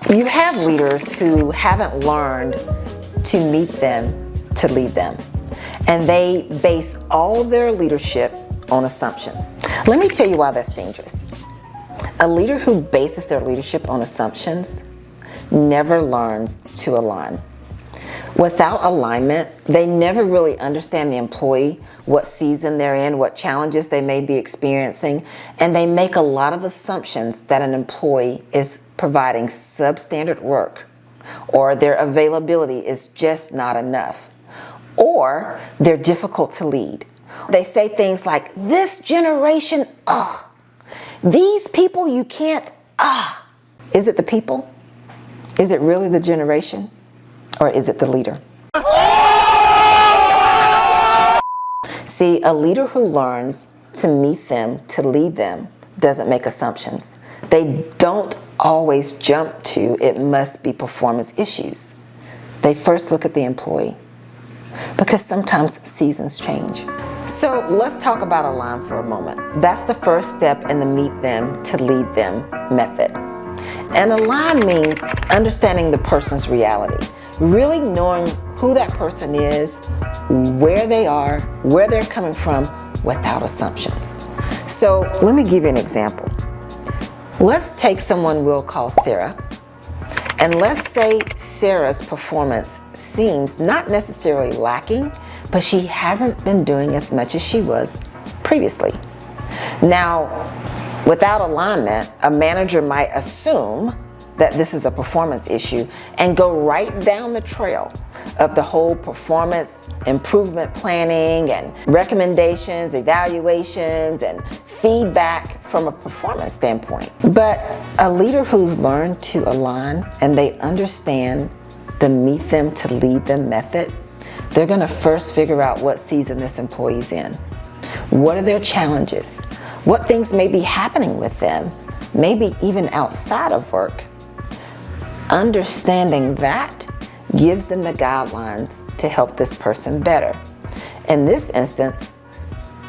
You have leaders who haven't learned to meet them, to lead them. And they base all their leadership on assumptions. Let me tell you why that's dangerous. A leader who bases their leadership on assumptions never learns to align. Without alignment, they never really understand the employee, what season they're in, what challenges they may be experiencing, and they make a lot of assumptions that an employee is providing substandard work, or their availability is just not enough, or they're difficult to lead. They say things like, this generation, these people you can't, Is it the people? Is it really the generation? Or is it the leader? See, a leader who learns to meet them, to lead them, doesn't make assumptions. They don't always jump to, it must be performance issues. They first look at the employee, because sometimes seasons change. So let's talk about align for a moment. That's the first step in the meet them to lead them method. And align means understanding the person's reality, really knowing who that person is, where they are, where they're coming from, without assumptions. So let me give you an example. Let's take someone we'll call Sarah, and let's say Sarah's performance seems not necessarily lacking, but she hasn't been doing as much as she was previously. Now, without alignment, a manager might assume that this is a performance issue and go right down the trail of the whole performance improvement planning and recommendations, evaluations, and feedback from a performance standpoint. But a leader who's learned to align and they understand the meet them to lead them method, they're gonna first figure out what season this employee's in. What are their challenges? What things may be happening with them, maybe even outside of work. Understanding that gives them the guidelines to help this person better. In this instance,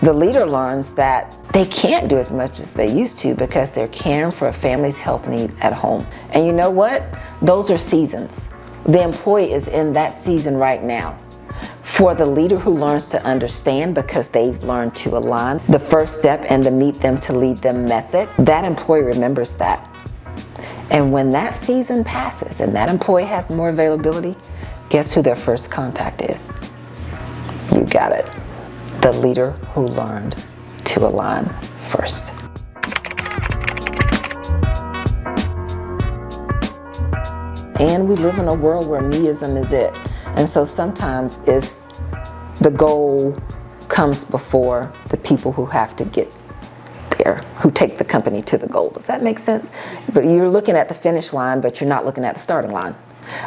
the leader learns that they can't do as much as they used to because they're caring for a family's health need at home. And you know what? Those are seasons. The employee is in that season right now. For the leader who learns to understand because they've learned to align, the first step in the meet them to lead them method, that employee remembers that. And when that season passes and that employee has more availability, guess who their first contact is? You got it. The leader who learned to align first. And we live in a world where meism is it. And so sometimes it's the goal comes before the people who have to get there, who take the company to the goal. Does that make sense? But you're looking at the finish line, but you're not looking at the starting line.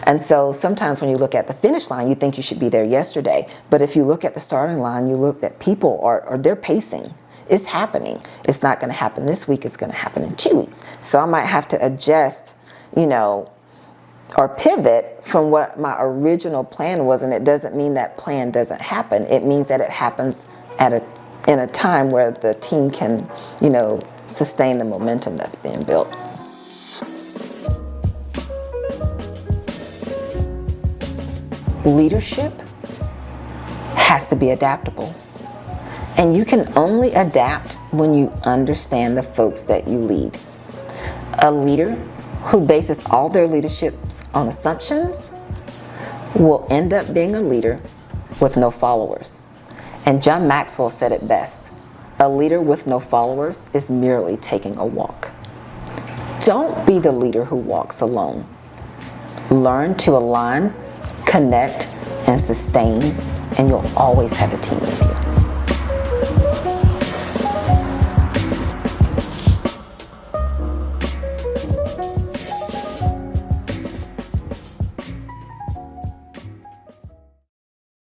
And so sometimes when you look at the finish line, you think you should be there yesterday. But if you look at the starting line, you look at people are they're pacing. It's happening. It's not going to happen this week. It's going to happen in 2 weeks. So I might have to adjust, or pivot from what my original plan was. And it doesn't mean that plan doesn't happen. It means that it happens in a time where the team can, sustain the momentum that's being built. Leadership has to be adaptable. And you can only adapt when you understand the folks that you lead. A leader who bases all their leaderships on assumptions will end up being a leader with no followers. And John Maxwell said it best, a leader with no followers is merely taking a walk. Don't be the leader who walks alone. Learn to align, connect, and sustain, and you'll always have a team with you.